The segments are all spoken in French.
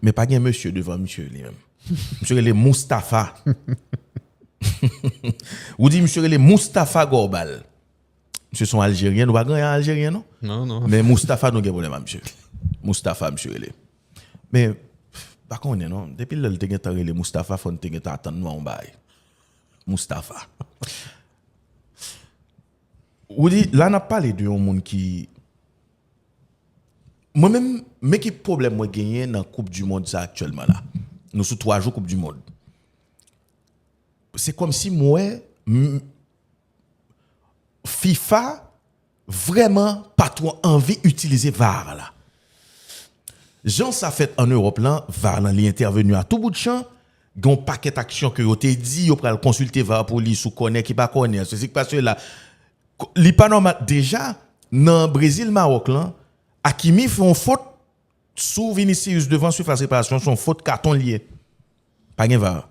Mais pas un monsieur devant monsieur lui-même. Monsieur les Mustapha. Ou dit monsieur les Mustapha Gorbal. Monsieur sont algériens, nous pas grand algérien non? Non. Mais Mustapha nous avons problème monsieur. Mustapha monsieur les. Mais par contre non, depuis le temps les Mustapha faut te attendre nous en bail. Mustapha. Ou dit là n'a parlé de un monde qui moi-même mais qui problème moi gagner dans Coupe du monde ça actuellement là. Nous sous 3 jours Coupe du monde. C'est comme si moi FIFA vraiment pas trop envie d'utiliser VAR là. Jean ça fait en Europe là, VAR là, il est intervenu à tout bout de champ, gon paquet d'action que yo te dit, yo pral consulter VAR pour li sou connaît qui pas connaît, ceci parce que là li pas normal déjà dans Brésil Maroc là, Hakimi fait une faute sous Vinicius devant surface réparation, son faute carton lié. Pas gen VAR.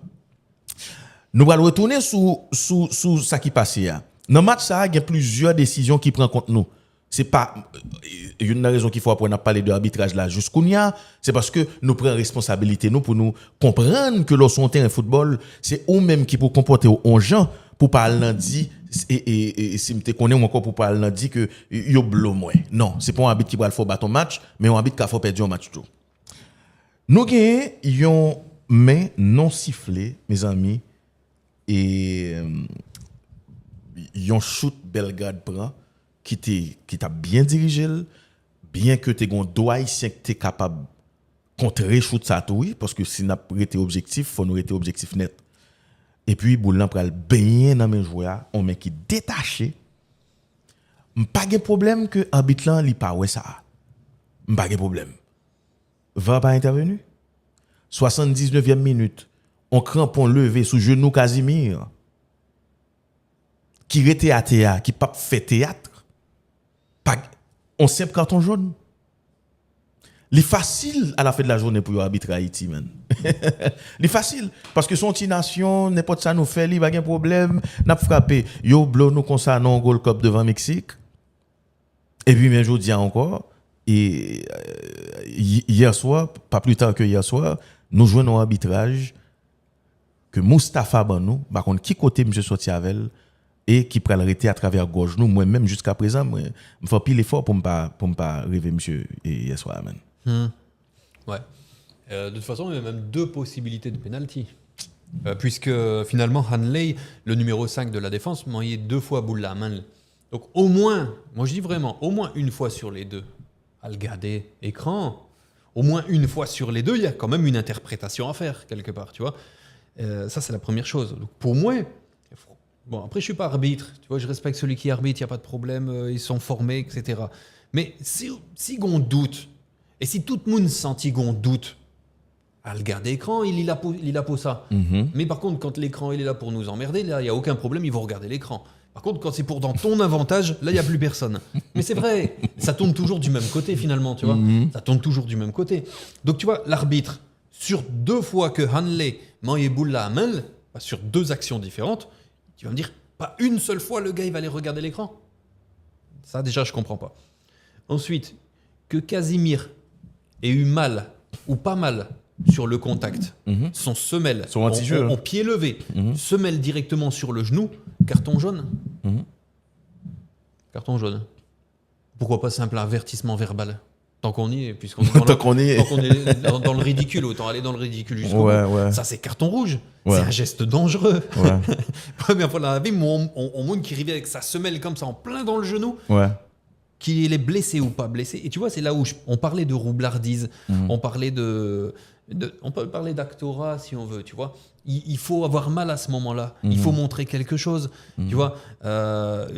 Nous allons retourner sous ça qui passe là. Dans le match, ça, il y a plusieurs décisions qui prennent contre nous. C'est pas une raison qu'il faut apprendre à parler de l'arbitrage là jusqu'où il y a, c'est parce que nous prenons responsabilité nous pour nous comprendre que lorsqu'on terrain football, c'est eux même qui pour comporter aux gens pour pas lundi et si me connais encore pour pas lundi que yo blo moins. Non, c'est pas un arbitre qui va le faire battre un match, mais un arbitre qui faut perdre un match tout. Nous gagnons main non sifflée, mes amis, et yon shoot Belgrade prend qui t'a bien dirigé, bien que tu gon droit ici que tu capable contrer shoot ça tout oui parce que si n'a pas été objectif, faut nous être objectif net. Et puis boule là pral bien dans mes joueurs, on met qui détaché. Pas de problème que arbitre là li pas ouais ça. Pas de problème. Va pas intervenu. 79e minute, on crampon levé sous genou Casimir. Qui était à théâtre, qui pas fait théâtre. Pas on simple carton jaune. C'est facile à la fin de la journée pour arbitrer Haïti man. C'est facile parce que son petit nation n'importe ça nous fait, il pas de problème, n'a frappé. Yo blo nous comme ça non Gold Cup devant Mexique. Et puis mais je dis encore et hier soir, pas plus tard que hier soir, nous jouons un arbitrage que Mustapha Banou, par contre qui côté monsieur sorti avec et qui prend l'arrêter à travers gauche nous moi même jusqu'à présent moi me fais pile effort pour me pas rêver monsieur hier soir man. Ouais. De toute façon, il y a même 2 possibilités de penalty. Puisque finalement, Hanley, le numéro 5 de la défense, m'a eu 2 fois boule la main. Donc au moins, moi je dis vraiment, au moins une fois sur les 2, à le garder écran, au moins une fois sur les 2, il y a quand même une interprétation à faire quelque part, tu vois. Ça, c'est la première chose. Donc pour moi, bon, après je suis pas arbitre, tu vois, je respecte celui qui arbitre, il n'y a pas de problème, ils sont formés, etc. Mais si on doute, et si tout le monde sentit qu'on doute, à le garder écran, il est là pour ça. Mais par contre, quand l'écran il est là pour nous emmerder, là, il n'y a aucun problème, ils vont regarder l'écran. Par contre, quand c'est pour dans ton avantage, là, il n'y a plus personne. Mais c'est vrai, ça tourne toujours du même côté, finalement, tu vois. Ça tourne toujours du même côté. Donc, tu vois, l'arbitre, sur 2 fois que Hanley m'a boule la main, sur 2 actions différentes, tu vas me dire, pas une seule fois, le gars, il va aller regarder l'écran. Ça, déjà, je ne comprends pas. Ensuite, que Casimir ait eu mal ou pas mal sur le contact, son semelle en pied levé, semelle directement sur le genou, carton jaune. Carton jaune. Pourquoi pas simple avertissement verbal? Tant qu'on y est, puisqu'on est dans le ridicule, autant aller dans le ridicule jusqu'au bout. Ouais. Ça, c'est carton rouge. Ouais. C'est un geste dangereux. Ouais. Première fois dans la vie, on montre qui arrivait avec sa semelle comme ça, en plein dans le genou. Ouais. Qu'il est blessé ou pas blessé. Et tu vois, c'est là où on parlait de roublardise, on parlait on peut parler d'actorat si on veut, tu vois. Il faut avoir mal à ce moment-là. Il faut montrer quelque chose, tu vois.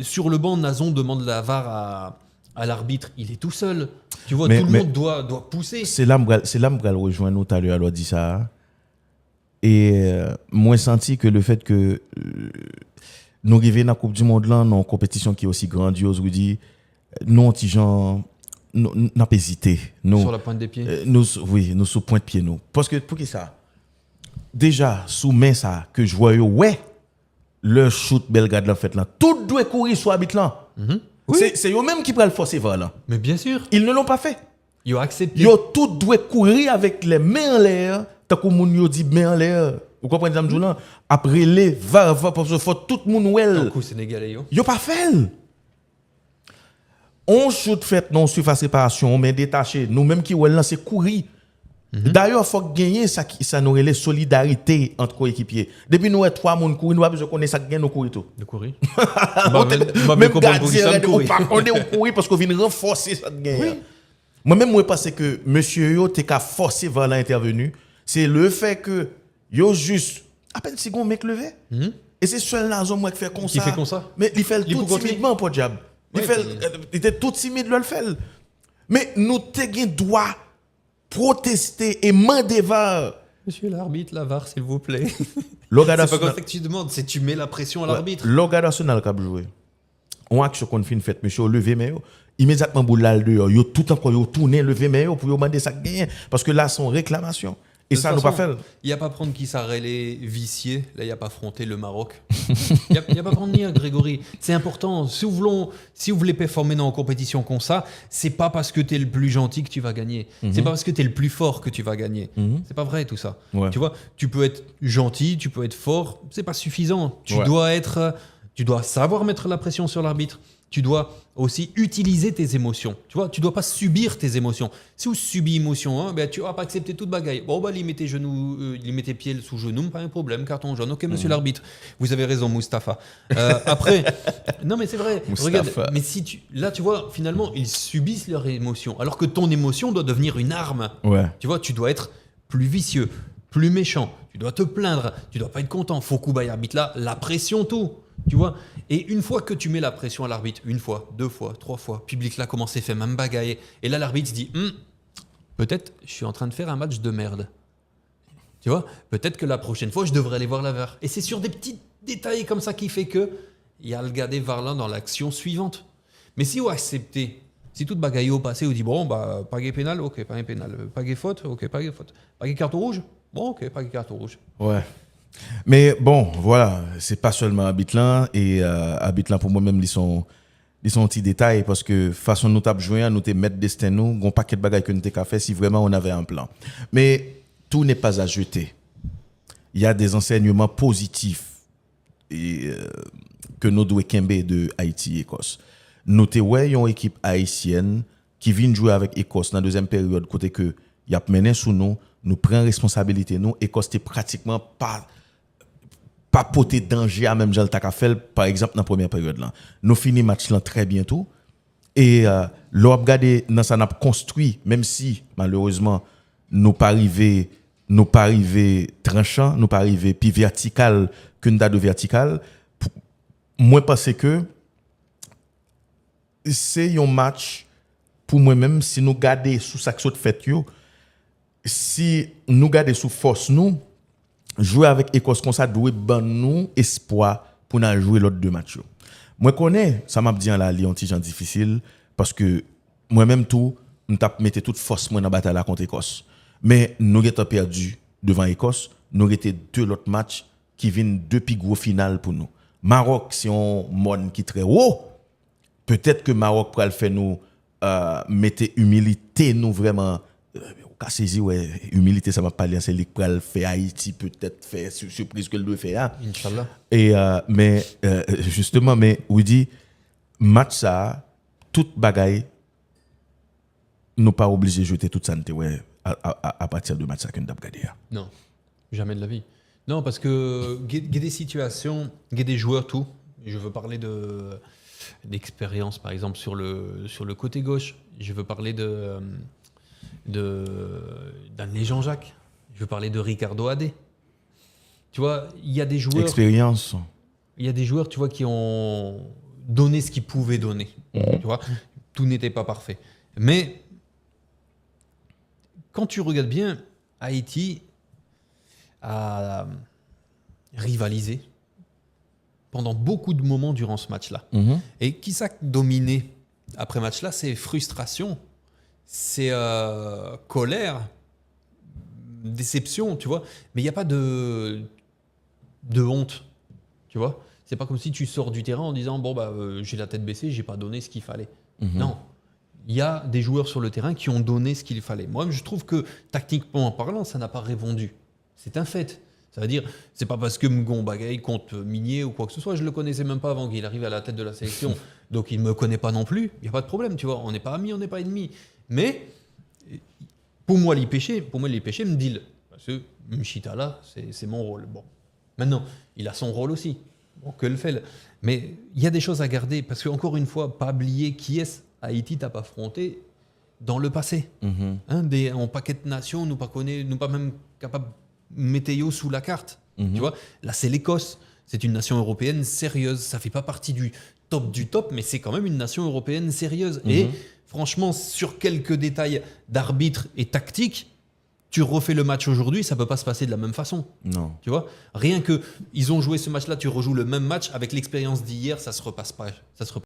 Sur le banc, Nazon demande la VAR à l'arbitre. Il est tout seul. Tu vois, tout le monde doit pousser. C'est là que je rejoindre nous tout à l'heure, alors dit ça. Et moi, j'ai senti que le fait que nous arrivons dans la Coupe du Monde, là, dans une compétition qui est aussi grandiose, vous dit, nous, petits gens, nous n'avons pas hésité. Sur la pointe des pieds? Nous sous pointe de pied, nous. Parce que, pour qui ça? Déjà, sous main, ça, que je vois, ouais, le shoot Belgrade, là, fait là, tout doit courir sur l'arbitre là. Oui. C'est eux-mêmes qui prennent le forcer vers là. Mais bien sûr. Ils ne l'ont pas fait. Ils ont accepté. Yo tout doit courir avec les mains en l'air, tant que moun yo dit main en l'air. Vous comprenez ça m'dou là? Après les va parce que faut tout le monde Tant well. coup sénégalais yo. Yo pas fait. On shoot fait non surface réparation, mais détaché. Nous même qui well là c'est courir. D'ailleurs, faut gagner ça nous relève solidarité entre coéquipiers. Depuis nous trois monde courir, nous pas besoin connaître ça gagne nous courir tout. De courir. Même gardien on pas connaît courir parce qu'on vient renforcer ça gagne. Moi-même, moi, pense que monsieur yo t'es qu'à forcer vers l'intervenu, c'est le fait que yo juste à peine si gon mec levé. Et c'est seul la zone moi qui fait comme ça. Qui fait comme ça. Mais il fait tout timidement pour diable. Il était tout timide le fait. Mais nous te gen droit protester et demander VAR. Monsieur l'arbitre, la VAR, s'il vous plaît. C'est pas comme ça que tu demandes, c'est tu mets la pression à l'arbitre. L'organe national qui a joué. On action qu'on fait fait monsieur lever mais immédiatement boule là dehors, yo tout encore yo tourner lever mais pour demander ça gagne parce que là son réclamation et ça nous pas fait. Il y a pas prendre qui s'arrête les viciés, là il y a pas affronter le Maroc. Il y a pas prendre ni Grégory, c'est important si vous voulez performer dans une compétition comme ça, c'est pas parce que tu es le plus gentil que tu vas gagner. C'est pas parce que tu es le plus fort que tu vas gagner. C'est pas vrai tout ça. Ouais. Tu vois, tu peux être gentil, tu peux être fort, c'est pas suffisant. Tu dois savoir mettre la pression sur l'arbitre. Tu dois aussi utiliser tes émotions. Tu vois, tu dois pas subir tes émotions. Si vous subissez émotion, hein, ben tu vas pas accepter toute bagaille. Bon, bah, il met tes genoux, il met tes pieds sous genoux, pas un problème, carton jaune. Ok, monsieur l'arbitre, vous avez raison, Mustapha. Après, non, mais c'est vrai. Regarde, mais là, tu vois, finalement, ils subissent leurs émotions. Alors que ton émotion doit devenir une arme. Ouais. Tu vois, tu dois être plus vicieux, plus méchant. Tu dois te plaindre. Tu dois pas être content. Faut couper l'arbitre là, la pression, tout. Tu vois, et une fois que tu mets la pression à l'arbitre, une fois, deux fois, trois fois, public là comment c'est fait, même bagaille, et là l'arbitre se dit, peut-être je suis en train de faire un match de merde. Tu vois, peut-être que la prochaine fois je devrais aller voir la VAR. Et c'est sur des petits détails comme ça qui fait que il y a le gars des VAR là dans l'action suivante. Mais si vous acceptez, si toute bagaille au passé, vous dit bon bah pas gay pénal, ok pas un pénal, pas gay faute, ok pas gay faute, pas gay carton rouge, bon ok pas gay carton rouge. Ouais. Mais bon, voilà, c'est pas seulement Abitlan et Abitlan pour moi-même ils sont petits détails parce que façon nous tape jouer, nous te mettre destin nous, gon paquet de bagages que nous t'ai fait si vraiment on avait un plan. Mais tout n'est pas à jeter. Il y a des enseignements positifs et que nous devons kembe de Haïti et Écosse. Nous te ouais une équipe haïtienne qui vient jouer avec Écosse dans la deuxième période côté que y a mené sous nous prend responsabilité nous Écosse t'est pratiquement pas porter danger à même Jean Takafel par exemple dans la première période là. Nous finissons match là très bientôt et l'on regarder dans ça n'a construit même si malheureusement nous pas arrivé tranchant, nous pas arrivé puis vertical qu'une date de vertical. Moi pense que c'est un match pour moi-même si nous garder sous ça que fait yo, si nous garder sous force nous jouer avec Écosse comme ça doit ban nous espoir pour nous jouer l'autre deux matchs. Moi connais ça m'a dit là li un petit gens difficile parce que moi-même tout nous t'a mettre toute force moi dans bataille là contre Écosse. Mais nous avons perdu devant Écosse, nous avons été deux autres matchs qui viennent depuis gros final pour nous. Maroc c'est un monde qui très haut. Peut-être que Maroc pourra le faire nous mettre humilité nous vraiment qu'a saisi ouais humilité ça m'a parlé c'est lui qui le faire Haïti peut-être faire surprise que le doit faire Inch'Allah. et mais justement mais on dit match ça toute bagaille nous pas obligé de jeter toute ça ouais à partir de match ça que nous avons regardé. Non, jamais de la vie. Non, parce que il y a des situations, il y a des joueurs tout. Je veux parler d'expérience par exemple sur le côté gauche. Je veux parler d'Anne Jean-Jacques. Je veux parler de Ricardo Adé. Tu vois, il y a des joueurs. Expérience. Il y a des joueurs, tu vois, qui ont donné ce qu'ils pouvaient donner. Tu vois, tout n'était pas parfait. Mais quand tu regardes bien, Haïti a rivalisé pendant beaucoup de moments durant ce match-là. Et qui ça dominé après match-là, c'est frustration. C'est colère, déception, tu vois. Mais il n'y a pas de honte, tu vois. C'est pas comme si tu sors du terrain en disant bon bah j'ai la tête baissée, j'ai pas donné ce qu'il fallait. Non, il y a des joueurs sur le terrain qui ont donné ce qu'il fallait. Moi, je trouve que, tactiquement en parlant, ça n'a pas répondu. C'est un fait. Ça veut dire, c'est pas parce que Mgon Bagaye compte Minier ou quoi que ce soit, je le connaissais même pas avant qu'il arrive à la tête de la sélection, donc il me connaît pas non plus, il n'y a pas de problème, tu vois, on n'est pas amis, on n'est pas ennemis. Mais, pour moi, l'IPC me deal. Parce que Mchita là, c'est mon rôle. Bon. Maintenant, il a son rôle aussi. Bon, que le fait. Mais il y a des choses à garder, parce qu'encore une fois, pas oublier qui est-ce Haïti t'a pas affronté dans le passé. En paquet de nations, nous pas même capable de mettre sous la carte. Tu vois, là, c'est l'Écosse. C'est une nation européenne sérieuse. Ça fait pas partie du top, mais c'est quand même une nation européenne sérieuse. Et franchement, sur quelques détails d'arbitre et tactique, tu refais le match aujourd'hui, ça peut pas se passer de la même façon. Non. Tu vois, rien que ils ont joué ce match-là, tu rejoues le même match avec l'expérience d'hier, ça se repasse pas.